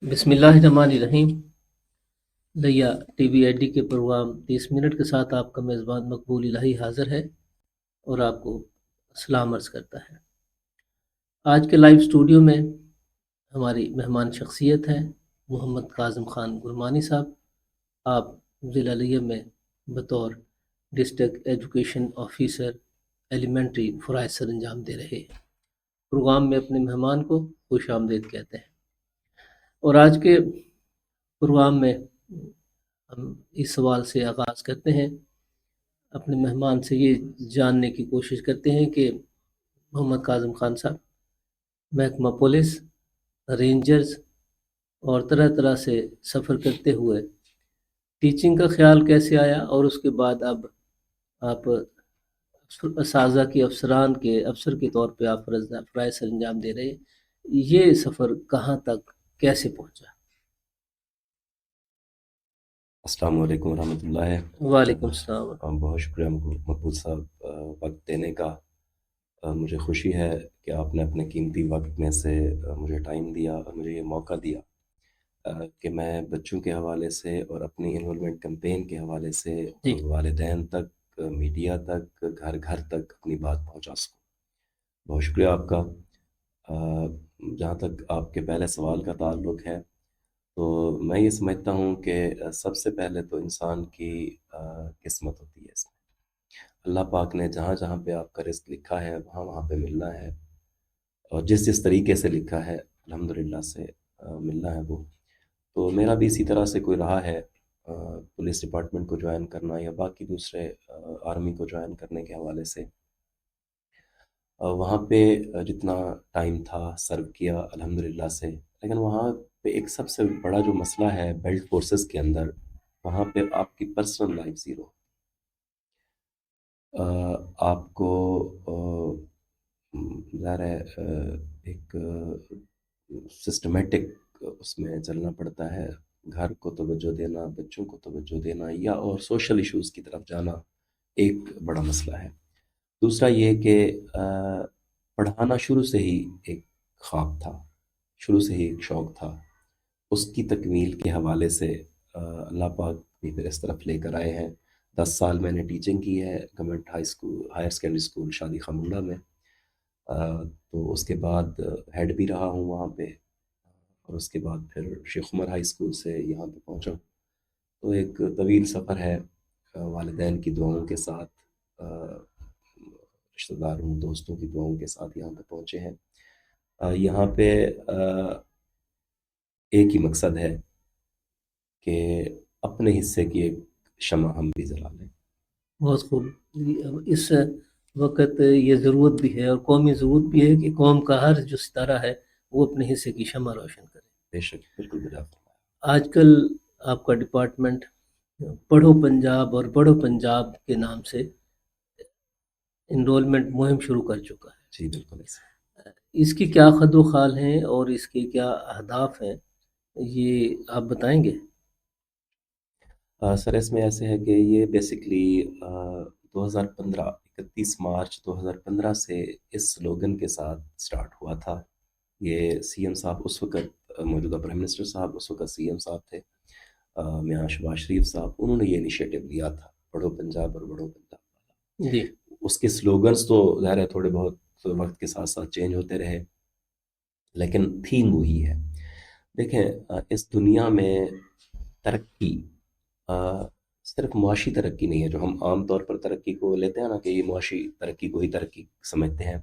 بسم اللہ الرحمن الرحیم۔ لیا ٹی وی ایڈ ڈی کے پروگرام 30 منٹ کے ساتھ آپ کا میزبان مقبول الہی حاضر ہے اور آپ کو سلام عرض کرتا ہے۔ آج کے لائیو اسٹوڈیو میں ہماری مہمان شخصیت ہے محمد کاظم خان گرمانی صاحب۔ آپ ضلع لیا میں بطور ڈسٹرکٹ ایجوکیشن آفیسر ایلیمنٹری فرائض سر انجام دے رہے ہیں۔ پروگرام میں اپنے مہمان کو خوش آمدید کہتے ہیں اور آج کے پروگرام میں ہم اس سوال سے آغاز کرتے ہیں، اپنے مہمان سے یہ جاننے کی کوشش کرتے ہیں کہ محمد کاظم خان صاحب محکمہ پولیس، رینجرز اور طرح طرح سے سفر کرتے ہوئے ٹیچنگ کا خیال کیسے آیا، اور اس کے بعد اب آپ اساتذہ کی افسر کے طور پہ آپ فرائض سر انجام دے رہے ہیں، یہ سفر کہاں تک کیسے پہنچا؟ السلام علیکم ورحمۃ اللہ۔ وعلیکم السلام۔ بہت شکریہ مقبول صاحب وقت دینے کا۔ مجھے خوشی ہے کہ آپ نے اپنے قیمتی وقت میں سے مجھے ٹائم دیا اور مجھے یہ موقع دیا کہ میں بچوں کے حوالے سے اور اپنی انرولمنٹ کمپین کے حوالے سے جی والدین تک، میڈیا تک، گھر گھر تک اپنی بات پہنچا سکوں۔ بہت شکریہ آپ کا۔ جہاں تک آپ کے پہلے سوال کا تعلق ہے، تو میں یہ سمجھتا ہوں کہ سب سے پہلے تو انسان کی قسمت ہوتی ہے۔ اس میں اللہ پاک نے جہاں جہاں پہ آپ کا رزق لکھا ہے وہاں وہاں پہ ملنا ہے، اور جس جس طریقے سے لکھا ہے الحمدللہ سے ملنا ہے وہ۔ تو میرا بھی اسی طرح سے کوئی رہا ہے، پولیس ڈپارٹمنٹ کو جوائن کرنا یا باقی دوسرے آرمی کو جوائن کرنے کے حوالے سے وہاں پہ جتنا ٹائم تھا سرو کیا الحمدللہ سے۔ لیکن وہاں پہ ایک سب سے بڑا جو مسئلہ ہے بیلٹ فورسز کے اندر، وہاں پہ آپ کی پرسنل لائف زیرو۔ آپ کو ظاہر ہے ایک سسٹمیٹک اس میں چلنا پڑتا ہے، گھر کو توجہ دینا، بچوں کو توجہ دینا، یا اور سوشل ایشوز کی طرف جانا ایک بڑا مسئلہ ہے۔ دوسرا یہ کہ پڑھانا شروع سے ہی ایک خواب تھا، شروع سے ہی ایک شوق تھا۔ اس کی تکمیل کے حوالے سے اللہ پاک بھی پھر اس طرف لے کر آئے ہیں۔ 10 سال میں نے ٹیچنگ کی ہے گورنمنٹ ہائر سیکنڈری اسکول شادی خامنڈا میں، تو اس کے بعد ہیڈ بھی رہا ہوں وہاں پہ، اور اس کے بعد پھر شیخ عمر ہائی اسکول سے یہاں پہ پہنچا ہوں۔ تو ایک طویل سفر ہے، والدین کی دعاؤں کے ساتھ، رشتہ داروں دوستوں کی دعاؤں کے ساتھ یہاں پہ پہنچے ہیں۔ یہاں پہ ایک ہی مقصد ہے کہ اپنے حصے کی ایک شمع ہم بھی جلا لیں۔ بہت خوب۔ اس وقت یہ ضرورت بھی ہے اور قومی ضرورت بھی ہے کہ قوم کا ہر جو ستارہ ہے وہ اپنے حصے کی شمع روشن کرے۔ بے شک، بالکل درست۔ آج کل آپ کا ڈپارٹمنٹ پڑھو پنجاب اور بڑھو پنجاب کے نام سے انرولمنٹ مہم شروع کر چکا ہے۔ جی بالکل ایسا۔ اس کی کیا خد و خال ہیں اور اس کے کیا اہداف ہیں، یہ آپ بتائیں گے؟ سر اس میں ایسے ہے کہ یہ بیسکلی 2015 31 مارچ 2015 سے اس سلوگن کے ساتھ سٹارٹ ہوا تھا۔ یہ سی ایم صاحب اس وقت موجودہ پرائم منسٹر صاحب اس وقت سی ایم صاحب تھے، میاں شہباز شریف صاحب، انہوں نے یہ انیشیٹو لیا تھا، پڑھو پنجاب اور بڑھو پنجاب۔ جی اس کے سلوگنز تو ظاہر ہے تھوڑے بہت وقت کے ساتھ ساتھ چینج ہوتے رہے، لیکن تھیم وہی ہے۔ دیکھیں اس دنیا میں ترقی صرف معاشی ترقی نہیں ہے، جو ہم عام طور پر ترقی کو لیتے ہیں نا کہ یہ معاشی ترقی کو ہی ترقی سمجھتے ہیں۔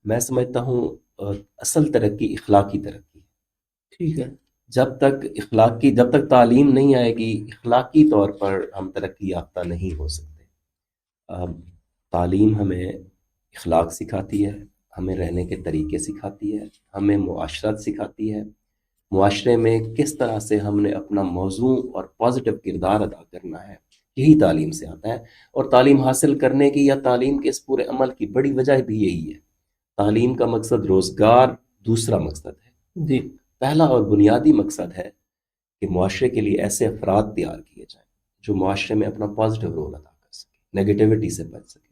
میں سمجھتا ہوں اصل ترقی اخلاقی ترقی۔ ٹھیک ہے۔ جب تک تعلیم نہیں آئے گی اخلاقی طور پر ہم ترقی یافتہ نہیں ہو سکتے۔ تعلیم ہمیں اخلاق سکھاتی ہے، ہمیں رہنے کے طریقے سکھاتی ہے، ہمیں معاشرت سکھاتی ہے، معاشرے میں کس طرح سے ہم نے اپنا موزوں اور پازیٹیو کردار ادا کرنا ہے، یہی تعلیم سے آتا ہے۔ اور تعلیم حاصل کرنے کی یا تعلیم کے اس پورے عمل کی بڑی وجہ بھی یہی ہے۔ تعلیم کا مقصد روزگار دوسرا مقصد ہے، جی پہلا اور بنیادی مقصد ہے کہ معاشرے کے لیے ایسے افراد تیار کیے جائیں جو معاشرے میں اپنا پازیٹیو رول ادا کر سکیں، نیگیٹیوٹی سے بچ سکیں،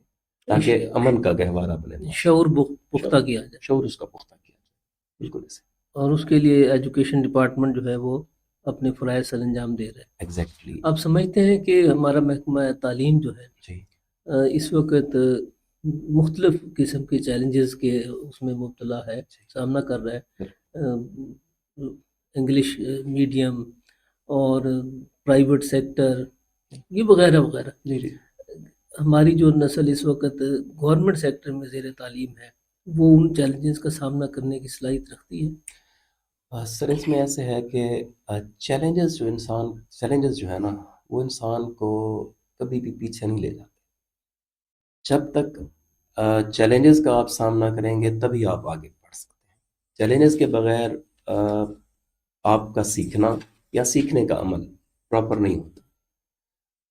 تاکہ امن کا گہوارہ بنے۔ شعور پختہ کیا جائے۔ شعور اس کا پختہ کیا جائے، بالکل ایسے۔ اور اس کے لیے ایجوکیشن ڈپارٹمنٹ جو ہے وہ اپنے فرائض سر انجام دے رہے ہیں. ایگزیکٹلی. آپ سمجھتے ہیں کہ ہمارا محکمہ تعلیم جو ہے جی اس وقت مختلف قسم کے چیلنجز کے اس میں مبتلا ہے، سامنا کر رہا ہے، انگلش میڈیم اور پرائیویٹ سیکٹر یہ وغیرہ وغیرہ. جی جی ہماری جو نسل اس وقت گورنمنٹ سیکٹر میں زیر تعلیم ہے وہ ان چیلنجز کا سامنا کرنے کی صلاحیت رکھتی ہے؟ سر اس میں ایسے ہے کہ چیلنجز جو ہے نا وہ انسان کو کبھی بھی پیچھے نہیں لے جاتے. جب تک چیلنجز کا آپ سامنا کریں گے تبھی آپ آگے بڑھ سکتے ہیں. چیلنجز کے بغیر آپ کا سیکھنا یا سیکھنے کا عمل پراپر نہیں ہوتا.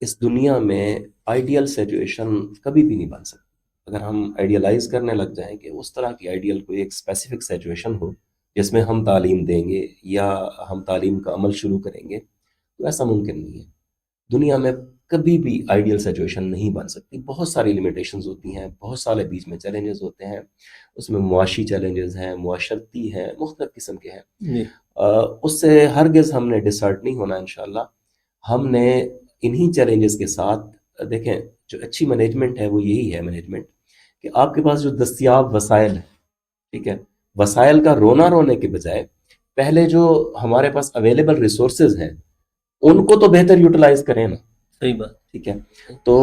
اس دنیا میں آئیڈیل سچویشن کبھی بھی نہیں بن سکتی. اگر ہم آئیڈیلائز کرنے لگ جائیں کہ اس طرح کی آئیڈیل کوئی ایک اسپیسیفک سچویشن ہو جس میں ہم تعلیم دیں گے یا ہم تعلیم کا عمل شروع کریں گے تو ایسا ممکن نہیں ہے. دنیا میں کبھی بھی آئیڈیل سچویشن نہیں بن سکتی. بہت ساری لیمیٹیشنز ہوتی ہیں، بہت سارے بیچ میں چیلنجز ہوتے ہیں. اس میں معاشی چیلنجز ہیں، معاشرتی ہیں، مختلف قسم کے ہیں. جی اس سے ہرگز ہم نے ڈسہرٹ نہیں ہونا انشاءاللہ. ہم نے انہی چیلنجز کے ساتھ دیکھیں جو اچھی مینجمنٹ ہے وہ یہی ہے مینجمنٹ کہ آپ کے پاس جو دستیاب وسائل ہیں، ٹھیک ہے، وسائل کا رونے کے بجائے پہلے جو ہمارے پاس اویلیبل ریسورسز ہیں ان کو تو بہتر یوٹیلائز کریں نا. صحیح بات. ٹھیک ہے. تو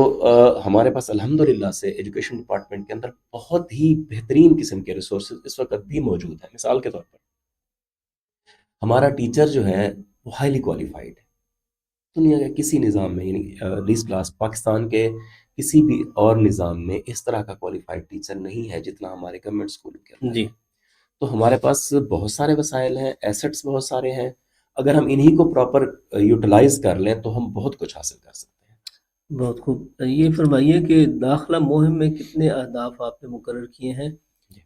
ہمارے پاس الحمدللہ سے ایجوکیشن ڈپارٹمنٹ کے اندر بہت ہی بہترین قسم کے ریسورسز اس وقت بھی موجود ہیں. مثال کے طور پر ہمارا ٹیچر جو ہے وہ ہائیلی کوالیفائڈ ہے. دنیا کے کسی نظام میں یعنی لیسٹ کلاس پاکستان کے کسی بھی اور نظام میں اس طرح کا کوالیفائڈ ٹیچر نہیں ہے جتنا ہمارے گورنمنٹ اسکولوں کے اندر جی ہے. تو ہمارے پاس بہت سارے وسائل ہیں، ایسٹس بہت سارے ہیں. اگر ہم انہی کو پراپر یوٹیلائز کر لیں تو ہم بہت کچھ حاصل کر سکتے ہیں. بہت خوب. یہ فرمائیے کہ داخلہ مہم میں کتنے اہداف آپ نے مقرر کیے ہیں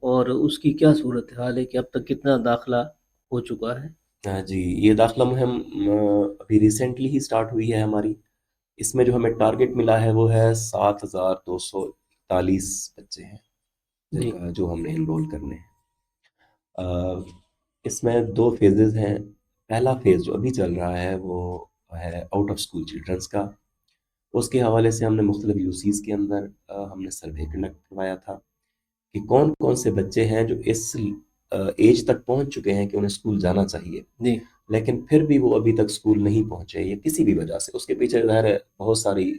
اور اس کی کیا صورتحال ہے کہ اب تک کتنا داخلہ ہو چکا ہے؟ جی یہ داخلہ مہم ابھی ریسنٹلی ہی سٹارٹ ہوئی ہے ہماری. اس میں جو ہمیں ٹارگٹ ملا ہے وہ ہے 7,241 بچے ہیں جی جو ہم نے انرول کرنے ہیں. اس میں 2 فیزز ہیں. پہلا فیز جو ابھی چل رہا ہے وہ ہے آؤٹ آف اسکول چلڈرنس کا. اس کے حوالے سے ہم نے مختلف یوسیز کے اندر ہم نے سروے کنڈکٹ کروایا تھا کہ کون کون سے بچے ہیں جو اس ایج تک پہنچ چکے ہیں کہ انہیں اسکول جانا چاہیے جی لیکن پھر بھی وہ ابھی تک اسکول نہیں پہنچے یا کسی بھی وجہ سے. اس کے پیچھے ظاہر ہے بہت ساری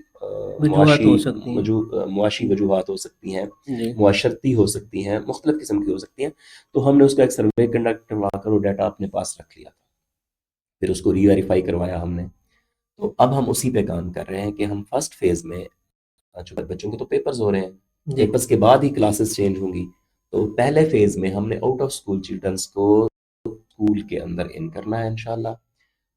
وجوہات ہو سکتی ہیں. معاشی وجوہات ہو سکتی ہیں، جی معاشرتی ہو سکتی ہیں، مختلف قسم کی ہو سکتی ہیں. تو ہم نے اس کا ایک سروے کنڈکٹ کروا کر وہ ڈیٹا اپنے پاس رکھ لیا تھا. پھر اس کو ری ویریفائی کروایا ہم نے. تو اب ہم اسی پہ کام کر رہے ہیں کہ ہم فرسٹ فیز میں چونکہ بچوں کے تو پیپرز ہو رہے ہیں، جی پیپرز کے بعد ہی کلاسز چینج ہوں گی. تو پہلے فیز میں ہم نے آؤٹ آف اسکول چلڈرنس کو اسکول کے اندر ان کرنا ہے انشاءاللہ.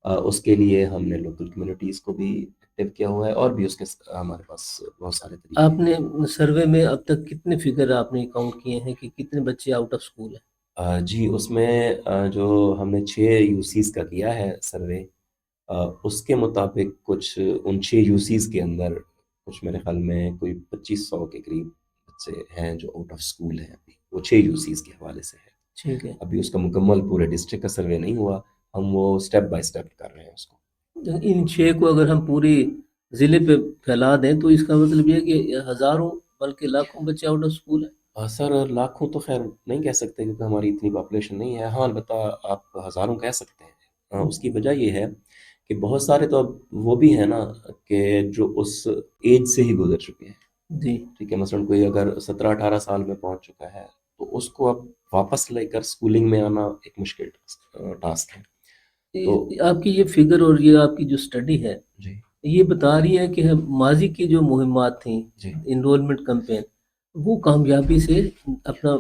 اس کے لیے ہم نے لوکل کمیونٹیز کو بھی ایکٹیو کیا ہوا ہے اور بھی اس کے ہمارے پاس بہت سارے طریقے آپ نے سروے میں اب تک کتنے فگر آپ نے کاؤنٹ کیے ہیں کہ کتنے بچے آؤٹ آف اسکول ہیں؟ جی اس میں جو ہم نے 6 یوسیز کا کیا ہے سروے اس کے مطابق کچھ ان 6 یوسیز کے اندر کچھ میرے خیال میں کوئی 2500 کے قریب بچے ہیں جو آؤٹ آف اسکول ہیں. ابھی وہ 6 یوسیز کے حوالے سے ہے. ٹھیک ہے. ابھی اس کا مکمل پورے ڈسٹرکٹ کا سروے نہیں ہوا، ہم وہ سٹیپ بائی سٹیپ کر رہے ہیں اس کو. ان 6 کو اگر ہم پوری ضلع پہ پھیلا دیں تو اس کا مطلب یہ ہے کہ ہزاروں بلکہ لاکھوں بچے آؤٹ آف اسکول ہیں. سر لاکھوں تو خیر نہیں کہہ سکتے کیونکہ ہماری اتنی پاپولیشن نہیں ہے. ہاں البتہ آپ ہزاروں کہہ سکتے ہیں. اس کی وجہ یہ ہے کہ بہت سارے تو اب وہ بھی ہیں نا کہ جو اس ایج سے ہی گزر چکے ہیں. جی ٹھیک ہے، مثلاً کوئی اگر 17-18 سال میں پہنچ چکا ہے تو اس کو اب واپس لے کر اسکولنگ میں آنا ایک مشکل ٹاسک ہے. تو آپ کی یہ فگر اور یہ آپ کی جو اسٹڈی ہے جی یہ بتا رہی ہے کہ ماضی کی جو مہمات تھیں جی انرولمنٹ کمپین وہ کامیابی سے اپنا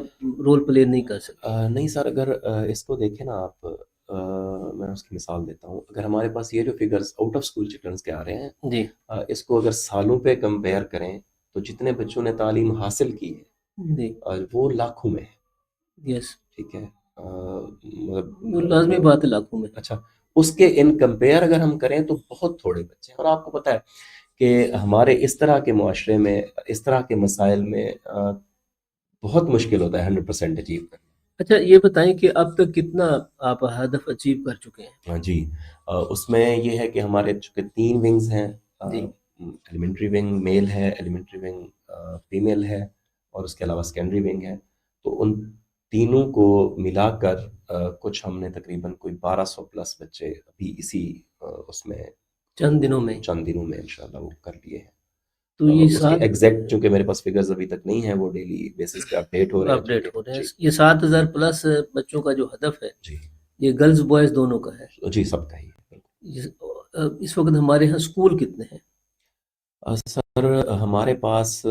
رول پلے نہیں کر سکتے. نہیں سر اگر اس کو دیکھیں نا آپ میں اس کی مثال دیتا ہوں. اگر ہمارے پاس یہ جو figures out of school childrens کے آ رہے ہیں جی اس کو اگر سالوں پہ کمپیئر کریں تو جتنے بچوں نے تعلیم حاصل کی ہے جی وہ لاکھوں میں ہے. یس ٹھیک ہے وہ لازمی بات ہے لاکھوں میں. اچھا اس کے ان کمپیئر اگر ہم کریں تو بہت تھوڑے بچے ہیں. اور آپ کو پتہ ہے کہ ہمارے اس طرح کے معاشرے میں اس طرح کے مسائل میں بہت مشکل ہوتا ہے 100% اچیو کرنا. اچھا یہ بتائیں کہ اب تک کتنا آپ ہدف اچیو کر چکے ہیں؟ ہاں جی، اس میں یہ ہے کہ ہمارے چونکہ 3 ونگز ہیں، جی ایلیمنٹری ونگ میل ہے، ایلیمنٹری ونگ فیمیل ہے، اور اس کے علاوہ سیکنڈری ونگ ہے۔ تو ان تینوں کو ملا کر کچھ ہم نے تقریباً کوئی 1200 پلس بچے ابھی اسی اس میں چند دنوں میں؟ چند دنوں میں انشاءاللہ وہ کر لیے ہیں۔ تو یہ اس کے 7 ایگزیکٹ چونکہ میرے پاس فگرز ابھی تک نہیں ہیں، وہ ڈیلی بیسس پہ اپڈیٹ ہو رہے ہیں اپڈیٹ چونکہ ہو رہے ہیں، جی یہ 7000 پلس بچوں کا جو ہدف ہے جی یہ گرلز بوائز دونوں کا ہے؟ جی سب کا ہی ہے۔ اس وقت ہمارے ہاں اسکول کتنے ہیں؟ سر ہمارے پاس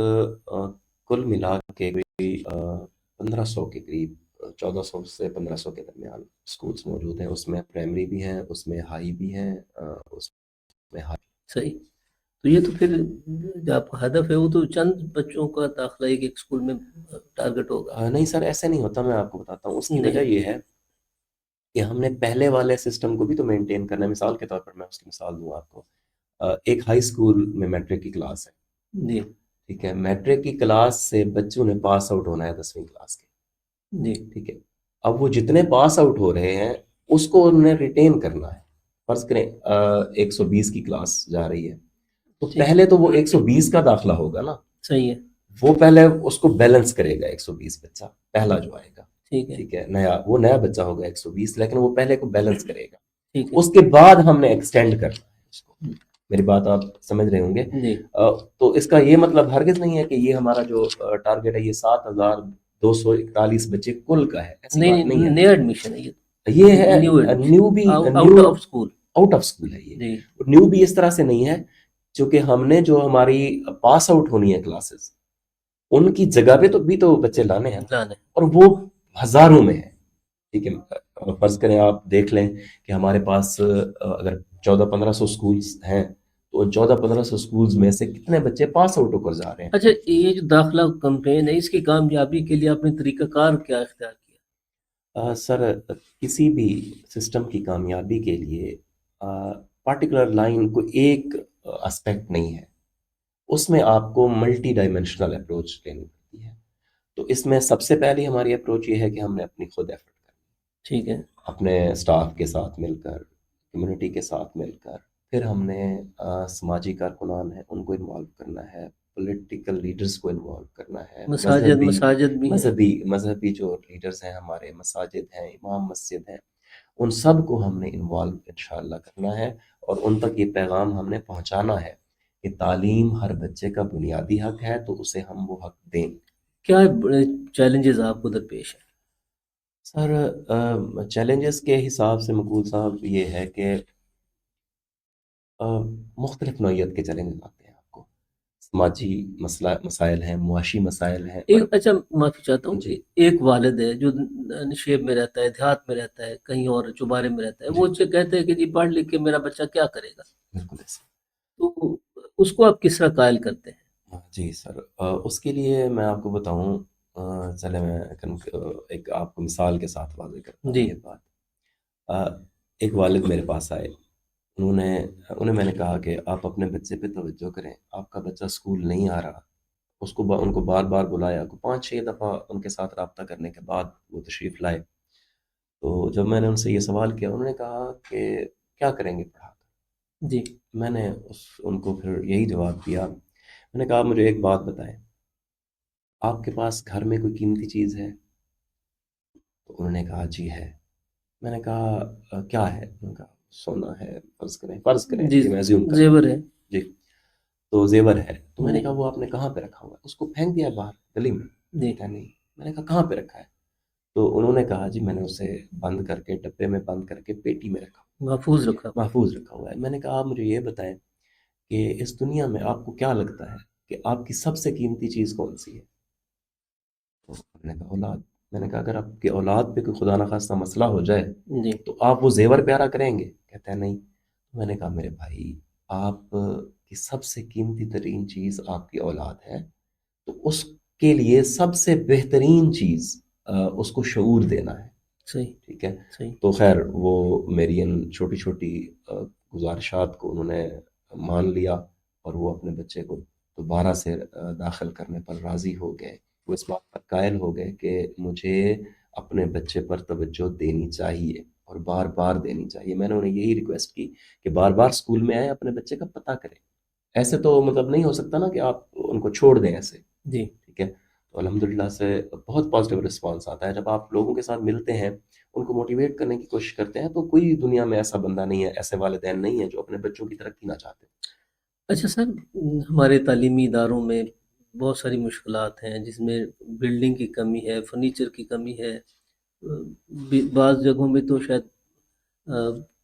کل ملا کے کوئی 1500 کے قریب، 1400 سے 1500 کے درمیان اسکولس موجود ہیں۔ اس میں پرائمری بھی ہیں، اس میں ہائی بھی ہیں، اس میں ہائی۔ صحیح، تو یہ تو پھر جو آپ کا ہدف ہے وہ تو چند بچوں کا داخلہ ایک ایک اسکول میں ٹارگٹ ہوگا؟ نہیں سر، ایسے نہیں ہوتا، میں آپ کو بتاتا ہوں۔ اس کی وجہ نہیں، یہ ہے کہ ہم نے پہلے والے سسٹم کو بھی تو مینٹین کرنا ہے۔ مثال کے طور پر میں اس کی مثال دوں آپ کو، ایک ہائی اسکول میں میٹرک کی کلاس ہے، جی ٹھیک ہے؟ میٹرک کی کلاس سے بچوں نے پاس آؤٹ ہونا ہے 10ویں کلاس کے، جی ٹھیک ہے؟ اب وہ جتنے پاس آؤٹ ہو رہے ہیں اس کو انہوں نے ریٹین کرنا ہے۔ فرض کریں 120 کی کلاس جا رہی ہے، تو ٹھیک، پہلے تو وہ 120 کا داخلہ ہوگا نا، صحیح ہے، وہ پہلے اس کو بیلنس کرے گا 120 بچہ پہلا جو آئے گا، ٹھیک ہے، ٹھیک ہے؟ نیا بچہ ہوگا 120، لیکن وہ پہلے کو بیلنس کرے گا۔ ٹھیک ہے، اس کے بعد ہم نے ایکسٹینڈ کرنا ہے اس کو۔ میری بات آپ سمجھ رہے ہوں گے؟ جی تو اس کا یہ مطلب ہرگز نہیں ہے کہ یہ ہمارا جو ٹارگیٹ ہے یہ 7241 بچے کل کا ہے، ایسی نہیں بات نہیں ہے۔ نیا ایڈمیشن ہے یہ ہے نیو ایڈمیشن نیو بھی، out of school? Out of school ہے یہ۔ جی نیو بھی اس طرح سے نہیں ہے، چونکہ ہم نے جو ہماری پاس آؤٹ ہونی ہے کلاسز، ان کی جگہ پہ تو بھی تو بچے لانے ہیں، جانے، اور وہ ہزاروں میں ہے، ٹھیک ہے؟ فرض کریں آپ دیکھ لیں کہ ہمارے پاس اگر 1400-1500 اسکولس ہیں، تو ان 1400-1500 اسکولز میں سے کتنے بچے پاس آؤٹ ہو کر جا رہے ہیں؟ اچھا یہ جو داخلہ کمپین ہے اس کی کامیابی کے لیے آپ نے طریقہ کار کیا اختیار کیا؟ سر کسی بھی سسٹم کی کامیابی کے لیے پارٹیکولر لائن کو ایک اسپیکٹ نہیں ہے، اس میں آپ کو ملٹی ڈائمینشنل اپروچ لینی پڑتی ہے۔ تو اس میں سب سے پہلی ہماری اپروچ یہ ہے کہ ہم نے اپنی خود ایفرٹ کرنی، ٹھیک ہے، اپنے اسٹاف کے ساتھ مل کر، کمیونٹی کے ساتھ مل کر، پھر ہم نے سماجی کارکنان ہیں ان کو انوالو کرنا ہے، پولیٹیکل لیڈرز کو انوالو کرنا ہے، مساجد بھی ہیں؟ مذہبی جو لیڈرز ہیں ہمارے، مساجد ہیں، امام مسجد ہیں، ان سب کو ہم نے انوالو انشاءاللہ کرنا ہے، اور ان تک یہ پیغام ہم نے پہنچانا ہے کہ تعلیم ہر بچے کا بنیادی حق ہے، تو اسے ہم وہ حق دیں۔ کیا چیلنجز آپ کو درپیش ہیں؟ سر چیلنجز کے حساب سے مقبول صاحب یہ ہے کہ مختلف نوعیت کے چیلنجز آتے ہیں آپ کو، سماجی مسائل ہیں، معاشی مسائل ہیں، اور اچھا معافی چاہتا ہوں، جی ایک والد ہے جو نشیب میں رہتا ہے، دیہات میں رہتا ہے، کہیں اور چوبارے میں رہتا ہے، جی وہ سے کہتے ہیں کہ جی پڑھ لکھ کے میرا بچہ کیا کرے گا، بالکل ایسے۔ تو اس کو آپ کس طرح قائل کرتے ہیں؟ جی سر، اس کے لیے میں آپ کو بتاؤں، چلے میں ایک آپ کو مثال کے ساتھ واضح کرتا ہوں جی یہ بات۔ ایک والد میرے پاس آئے، انہیں میں نے کہا کہ آپ اپنے بچے پہ توجہ کریں، آپ کا بچہ اسکول نہیں آ رہا۔ ان کو بار بار بلایا، 5-6 دفعہ ان کے ساتھ رابطہ کرنے کے بعد وہ تشریف لائے۔ تو جب میں نے ان سے یہ سوال کیا، انہوں نے کہا کہ کیا کریں گے پڑھا کر؟ جی میں نے ان کو پھر یہی جواب دیا، میں نے کہا مجھے ایک بات بتائیں، آپ کے پاس گھر میں کوئی قیمتی چیز ہے؟ تو انہوں نے کہا جی ہے۔ میں نے کہا کیا ہے؟ انہوں نے کہا سونا ہے، فرض کریں جی کہ میں زیوم کرتا زیور ہوں، ہے، جی تو زیور ہے۔ تو میں نے جی کہا وہ آپ نے کہاں پہ رکھا ہوا ہے؟ اس کو پھینک دیا باہر گلی میں؟ جی کہتا ہے نہیں۔ میں نے کہا کہاں پہ رکھا ہے؟ تو انہوں نے کہا جی میں نے اسے بند کر کے، ڈبے میں بند کر کے پیٹی میں رکھا، محفوظ رکھا ہوا محفوظ رکھا ہوا ہے۔ میں نے کہا آپ مجھے یہ بتائیں کہ اس دنیا میں آپ کو کیا لگتا ہے کہ آپ کی سب سے قیمتی چیز کون سی ہے؟ تو میں نے کہا اولاد۔ میں نے کہا اگر آپ کی اولاد پہ کوئی خدا نخواستہ مسئلہ ہو جائے ہے؟ جی تو آپ وہ زیور پیارا کریں گے؟ کہتا ہے نہیں۔ میں نے کہا میرے بھائی، آپ کی سب سے قیمتی ترین چیز آپ کی اولاد ہے، تو اس کے لیے سب سے بہترین چیز اس کو شعور دینا ہے، صحیح ٹھیک ہے؟ صحیح، تو خیر وہ میری ان چھوٹی چھوٹی گزارشات کو انہوں نے مان لیا، اور وہ اپنے بچے کو دوبارہ سے داخل کرنے پر راضی ہو گئے۔ وہ اس بات پر قائل ہو گئے کہ مجھے اپنے بچے پر توجہ دینی چاہیے اور بار بار دینی چاہیے. میں نے انہیں یہی ریکویسٹ کی کہ بار بار اسکول میں آئیں، اپنے بچے کا پتہ کریں. ایسے تو مطلب نہیں ہو سکتا نا کہ آپ ان کو چھوڑ دیں ایسے. جی ٹھیک ہے. تو الحمدللہ سے بہت پازیٹیو رسپانس آتا ہے جب آپ لوگوں کے ساتھ ملتے ہیں، ان کو موٹیویٹ کرنے کی کوشش کرتے ہیں. تو کوئی دنیا میں ایسا بندہ نہیں ہے، ایسے والدین نہیں ہیں جو اپنے بچوں کی ترقی نہ چاہتے. اچھا سر، ہمارے تعلیمی اداروں میں بہت ساری مشکلات ہیں، جس میں بلڈنگ کی کمی ہے، فرنیچر کی کمی ہے، بعض جگہوں میں تو شاید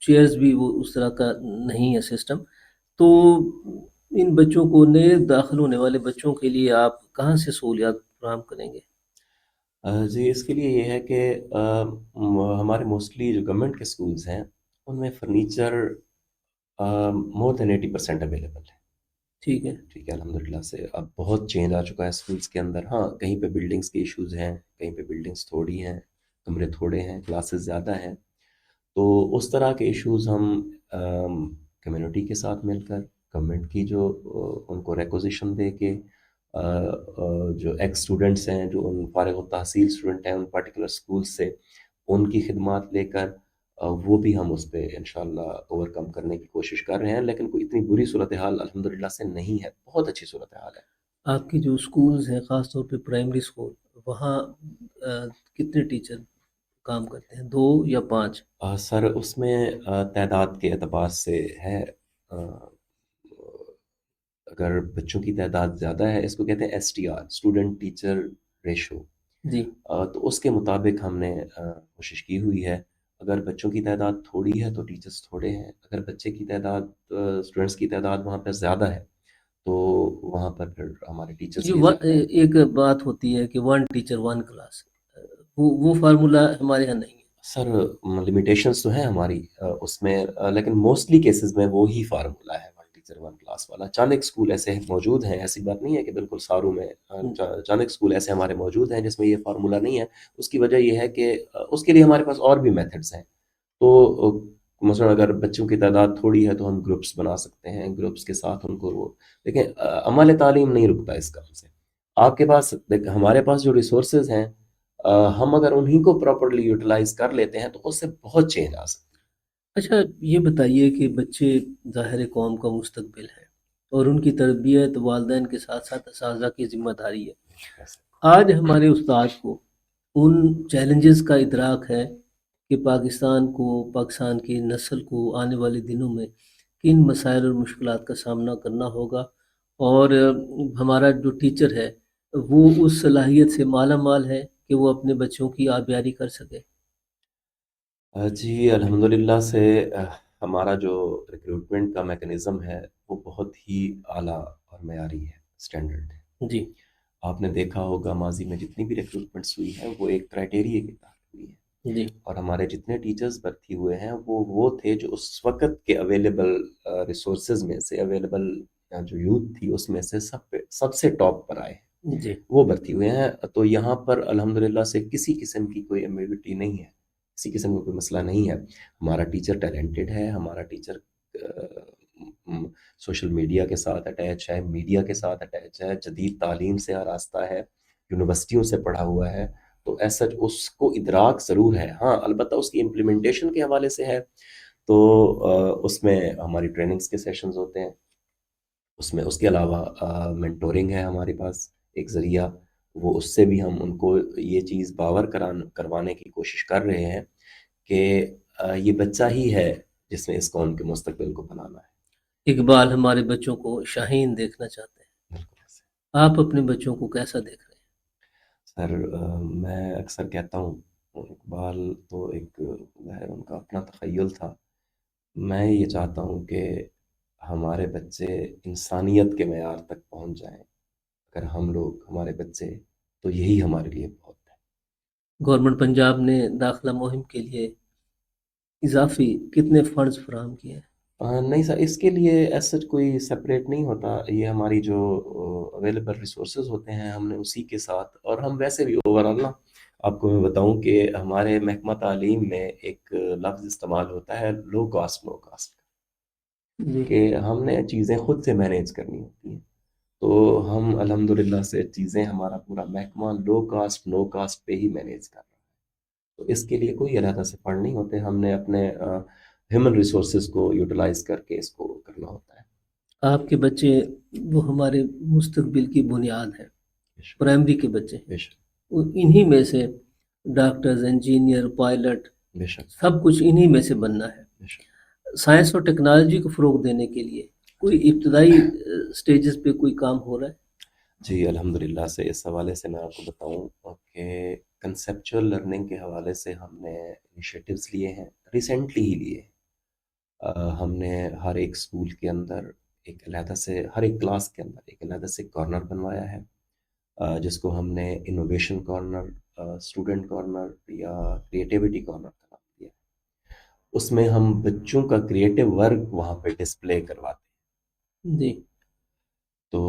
چیئرز بھی وہ اس طرح کا نہیں ہے سسٹم. تو ان بچوں کو، نئے داخل ہونے والے بچوں کے لیے آپ کہاں سے سہولیات فراہم کریں گے؟ جی، اس کے لیے یہ ہے کہ ہمارے موسٹلی جو گورنمنٹ کے اسکولز ہیں ان میں فرنیچر مور دین 80% اویلیبل ہے. ٹھیک ہے. ٹھیک ہے. الحمدللہ سے اب بہت چینج آ چکا ہے اسکولس کے اندر. ہاں، کہیں پہ بلڈنگس کے ایشوز ہیں، کہیں پہ بلڈنگس تھوڑی ہیں، کمرے تھوڑے ہیں، کلاسز زیادہ ہیں. تو اس طرح کے ایشوز ہم کمیونٹی کے ساتھ مل کر، گورنمنٹ کی جو ان کو ریکوزیشن دے کے، جو ایکس اسٹوڈنٹس ہیں، جو ان فارغ التحصیل اسٹوڈنٹ ہیں ان پرٹیکولر اسکول سے، ان کی خدمات لے کر وہ بھی ہم اس پہ انشاءاللہ اوور کم کرنے کی کوشش کر رہے ہیں. لیکن کوئی اتنی بری صورتحال الحمدللہ سے نہیں ہے، بہت اچھی صورتحال ہے. آپ کی جو اسکولز ہیں، خاص طور پہ پرائمری اسکول، وہاں کتنے ٹیچر کام کرتے ہیں، 2 یا 5؟ سر اس میں تعداد کے اعتبار سے ہے. اگر بچوں کی تعداد زیادہ ہے، اس کو کہتے ہیں S T R, student teacher ratio. جی. تو اس کے مطابق ہم نے کوشش کی ہوئی ہے. اگر بچوں کی تعداد تھوڑی ہے تو ٹیچرز تھوڑے ہیں، اگر بچے کی تعداد، اسٹوڈنٹس کی تعداد وہاں پر زیادہ ہے تو وہاں پر پھر ہمارے ٹیچرز یہ بھی زیادہ ہیں. ایک بات ہوتی ہے کہ 1 ٹیچر 1 کلاس، وہ فارمولہ ہمارے یہاں نہیں ہے. سر لمیٹیشنس تو ہیں ہماری اس میں، لیکن موسٹلی کیسز میں وہی فارمولہ ہے 1 ٹیچر 1 کلاس والا. چاند ایک اسکول ایسے موجود ہیں، ایسی بات نہیں ہے کہ بالکل ساروں میں. چاند ایک اسکول ایسے ہمارے موجود ہیں جس میں یہ فارمولہ نہیں ہے. اس کی وجہ یہ ہے کہ اس کے لیے ہمارے پاس اور بھی میتھڈس ہیں. تو مثلا اگر بچوں کی تعداد تھوڑی ہے تو ہم گروپس بنا سکتے ہیں، گروپس کے ساتھ ان کو وہ. لیکن عمل تعلیم نہیں رکتا اس کام سے. آپ کے پاس ہمارے پاس جو ریسورسز ہیں، ہم اگر انہیں کو پراپرلی یوٹیلائز کر لیتے ہیں تو اس سے بہت چینج آ سکتی اچھا یہ بتائیے کہ بچے ظاہر قوم کا مستقبل ہے، اور ان کی تربیت والدین کے ساتھ ساتھ اساتذہ کی ذمہ داری ہے. ہے. آج ہمارے استاد کو ان چیلنجز کا ادراک ہے کہ پاکستان کی نسل کو آنے والے دنوں میں کن مسائل اور مشکلات کا سامنا کرنا ہوگا، اور ہمارا جو ٹیچر ہے وہ اس صلاحیت سے مالا مال ہے کہ وہ اپنے بچوں کی آبیاری کر سکے. جی الحمدللہ سے ہمارا جو ریکروٹمنٹ کا میکنزم ہے وہ بہت ہی اعلیٰ اور معیاری ہے، اسٹینڈرڈ ہے. جی. آپ نے دیکھا ہوگا ماضی میں جتنی بھی ریکروٹمنٹس ہوئی ہیں وہ ایک کرائٹیریا کے تحت ہوئی ہے. جی. اور ہمارے جتنے ٹیچرز بھرتی ہوئے ہیں وہ تھے جو اس وقت کے اویلیبل ریسورسز میں سے، اویلیبل جو یوتھ تھی اس میں سے سب سے ٹاپ پر آئے ہیں، جی. وہ بھرتی ہوئے ہیں. تو یہاں پر الحمدللہ سے کسی قسم کی کوئی ایمبیگوٹی نہیں ہے، کسی قسم کا کوئی مسئلہ نہیں ہے. ہمارا ٹیچر ٹیلنٹڈ ہے، ہمارا ٹیچر سوشل میڈیا کے ساتھ اٹیچ ہے، میڈیا کے ساتھ اٹیچ ہے، جدید تعلیم سے آراستہ ہے، یونیورسٹیوں سے پڑھا ہوا ہے. تو ایسا اس کو ادراک ضرور ہے. ہاں البتہ اس کی امپلیمنٹیشن کے حوالے سے ہے تو اس میں ہماری ٹریننگز کے سیشنز ہوتے ہیں. اس کے علاوہ مینٹورنگ ہے ہمارے پاس ایک ذریعہ، وہ اس سے بھی ہم ان کو یہ چیز باور کروانے کی کوشش کر رہے ہیں کہ یہ بچہ ہی ہے جس نے اس قوم کے مستقبل کو بنانا ہے. اقبال ہمارے بچوں کو شاہین دیکھنا چاہتے ہیں، بالکل ایسے. آپ اپنے بچوں کو کیسا دیکھ رہے ہیں؟ سر میں اکثر کہتا ہوں اقبال تو ایک ظاہر ان کا اپنا تخیل تھا. میں یہ چاہتا ہوں کہ ہمارے بچے انسانیت کے معیار تک پہنچ جائیں. اگر ہم لوگ، ہمارے بچے، تو یہی ہمارے لیے بہت ہے. گورنمنٹ پنجاب نے داخلہ مہم کے لیے اضافی کتنے فنڈز فراہم کیے ہیں؟ نہیں سر، اس کے لیے ایسا کوئی سپریٹ نہیں ہوتا. یہ ہماری جو اویلیبل ریسورسز ہوتے ہیں ہم نے اسی کے ساتھ، اور ہم ویسے بھی اوورآل نا، آپ کو میں بتاؤں کہ ہمارے محکمہ تعلیم میں ایک لفظ استعمال ہوتا ہے لو کاسٹ نو کاسٹ، جی. کہ ہم نے چیزیں خود سے مینیج کرنی ہوتی ہیں. تو ہم الحمدللہ سے چیزیں، ہمارا پورا محکمہ لو کاسٹ نو کاسٹ پہ ہی مینیج کر رہا ہے. تو اس کے لیے کوئی علیحدہ سے فنڈ نہیں ہوتے، ہم نے اپنے ہیومن ریسورسز کو یوٹیلائز کر کے اس کو کرنا ہوتا ہے۔ آپ کے بچے وہ ہمارے مستقبل کی بنیاد ہیں، بے شک، پرائمری کے بچے ہیں، بے شک، انہی میں سے ڈاکٹرز، انجینئر، پائلٹ، بے شک، سب کچھ انہی میں سے بننا ہے۔ بے شک۔ سائنس اور ٹیکنالوجی کو فروغ دینے کے لیے کوئی ابتدائی سٹیجز پہ کوئی کام ہو رہا ہے؟ جی الحمدللہ سے اس حوالے سے میں آپ کو بتاؤں کہ کنسیپچول لرننگ کے حوالے سے ہم نے انیشیٹوز لیے ہیں، ریسنٹلی ہی لیے ہیں۔ ہم نے ہر ایک اسکول کے اندر ایک علیحدہ سے، ہر ایک کلاس کے اندر ایک علیحدہ سے کارنر بنوایا ہے، جس کو ہم نے انوویشن کارنر، اسٹوڈنٹ کارنر یا کریٹیوٹی کارنر کا نام دیا ہے۔ اس میں ہم بچوں کا کریٹو ورک وہاں پہ ڈسپلے کرواتے ہیں۔ جی تو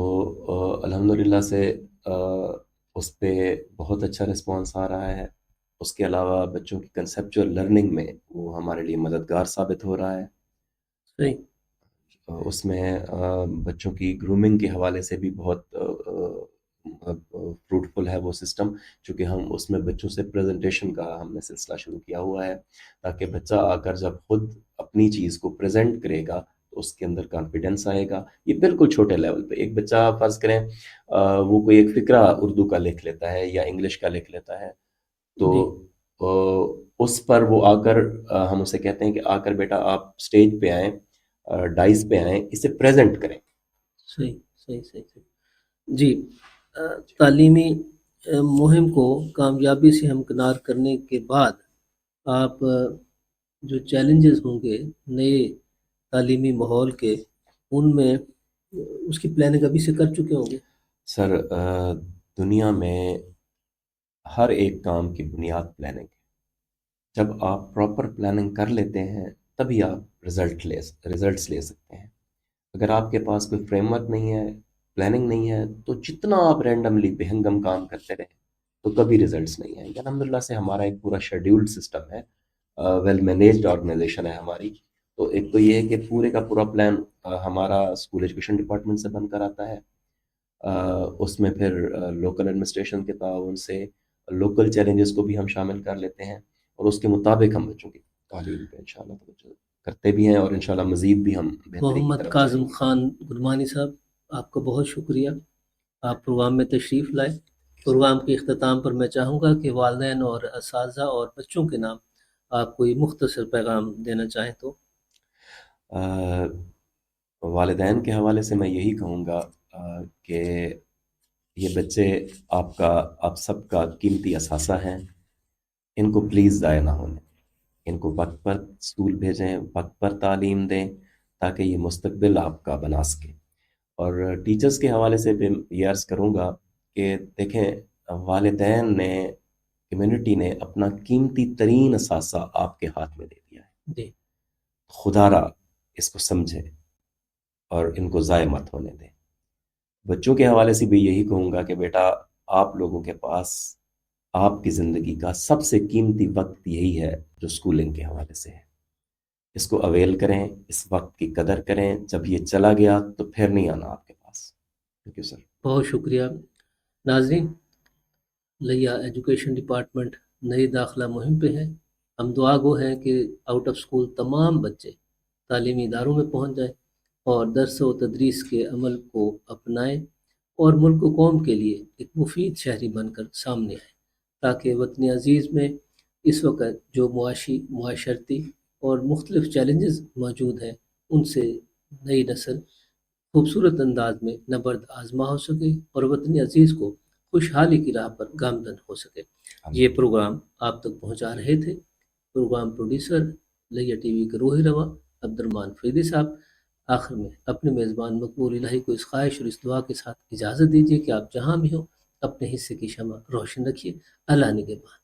الحمدللہ سے اس پہ بہت اچھا رسپانس آ رہا ہے۔ اس کے علاوہ بچوں کی کنسیپچول لرننگ میں وہ ہمارے لیے مددگار ثابت ہو رہا ہے۔ صحیح۔ اس میں بچوں کی گرومنگ کے حوالے سے بھی بہت فروٹفل ہے وہ سسٹم، چونکہ ہم اس میں بچوں سے پریزنٹیشن کا ہم نے سلسلہ شروع کیا ہوا ہے، تاکہ بچہ آ کر جب خود اپنی چیز کو پریزنٹ کرے گا تو اس کے اندر کانفیڈنس آئے گا۔ یہ بالکل چھوٹے لیول پہ، ایک بچہ فرض کریں وہ کوئی ایک فقرہ اردو کا لکھ لیتا ہے یا انگلش کا لکھ لیتا ہے، تو جی اس پر وہ آ کر ہم اسے کہتے ہیں کہ آ کر بیٹا آپ اسٹیج پہ آئیں، ڈائس پہ آئیں، اسے پریزنٹ کریں۔ صحیح صحیح صحیح صحیح۔ جی تعلیمی مہم کو کامیابی سے ہمکنار کرنے کے بعد آپ جو چیلنجز ہوں گے نئے تعلیمی ماحول کے، ان میں اس کی پلاننگ ابھی سے کر چکے ہوں گے؟ سر دنیا میں ہر ایک کام کی بنیاد پلاننگ ہے۔ جب آپ پراپر پلاننگ کر لیتے ہیں تبھی آپ ریزلٹس لے سکتے ہیں۔ اگر آپ کے پاس کوئی فریم ورک نہیں ہے، پلاننگ نہیں ہے، تو جتنا آپ رینڈملی بے ہنگم کام کرتے رہیں تو کبھی ریزلٹس نہیں آئیں گے۔ الحمدللہ سے ہمارا ایک پورا شیڈیولڈ سسٹم ہے، ویل مینیجڈ آرگنائزیشن ہے ہماری۔ تو ایک تو یہ ہے کہ پورے کا پورا پلان ہمارا اسکول ایجوکیشن ڈپارٹمنٹ سے بن کر آتا ہے، اس میں پھر لوکل ایڈمنسٹریشن کے تعاون سے لوکل چیلنجز کو بھی ہم شامل کر لیتے ہیں، اور اس کے مطابق ہم بچوں کی تعلیم پہ انشاءاللہ توجہ کرتے بھی ہیں، اور انشاءاللہ مزید بھی ہم بہتری کی محمد طرف جائیں کاظم گے۔ خان گرمانی صاحب، آپ کا بہت شکریہ، آپ پروگرام میں تشریف لائے۔ پروگرام کے اختتام پر میں چاہوں گا کہ والدین اور اساتذہ اور بچوں کے نام آپ کوئی مختصر پیغام دینا چاہیں تو۔ والدین کے حوالے سے میں یہی کہوں گا کہ یہ بچے آپ سب کا قیمتی اثاثہ ہیں، ان کو پلیز ضائع نہ ہونے، ان کو وقت پر اسکول بھیجیں، وقت پر تعلیم دیں، تاکہ یہ مستقبل آپ کا بنا سکے۔ اور ٹیچرز کے حوالے سے بھی یہ عرض کروں گا کہ دیکھیں، والدین نے، کمیونٹی نے اپنا قیمتی ترین اثاثہ آپ کے ہاتھ میں دے دیا ہے، جی خدا را اس کو سمجھیں اور ان کو ضائع مت ہونے دیں۔ بچوں کے حوالے سے بھی یہی کہوں گا کہ بیٹا، آپ لوگوں کے پاس آپ کی زندگی کا سب سے قیمتی وقت یہی ہے جو اسکولنگ کے حوالے سے ہے۔ اس کو اویل کریں، اس وقت کی قدر کریں، جب یہ چلا گیا تو پھر نہیں آنا آپ کے پاس۔ Thank you sir. بہت شکریہ۔ ناظرین، لیا ایجوکیشن ڈپارٹمنٹ نئی داخلہ مہم پہ ہے۔ ہم دعا گو ہیں کہ آؤٹ آف اسکول تمام بچے تعلیمی اداروں میں پہنچ جائیں اور درس و تدریس کے عمل کو اپنائیں اور ملک و قوم کے لیے ایک مفید شہری بن کر سامنے آئیں، تاکہ وطن عزیز میں اس وقت جو معاشرتی اور مختلف چیلنجز موجود ہیں ان سے نئی نسل خوبصورت انداز میں نبرد آزما ہو سکے اور وطن عزیز کو خوشحالی کی راہ پر گامزن ہو سکے۔ یہ پروگرام آپ تک پہنچا رہے تھے پروگرام پروڈیوسر لیا ٹی وی کے روح رواں عبدالرحمن فریدی صاحب۔ آخر میں اپنے میزبان مقبول الہی کو اس خواہش اور اس دعا کے ساتھ اجازت دیجیے کہ آپ جہاں بھی ہوں اپنے حصے کی شمع روشن رکھیے۔ اللہ نگہبان۔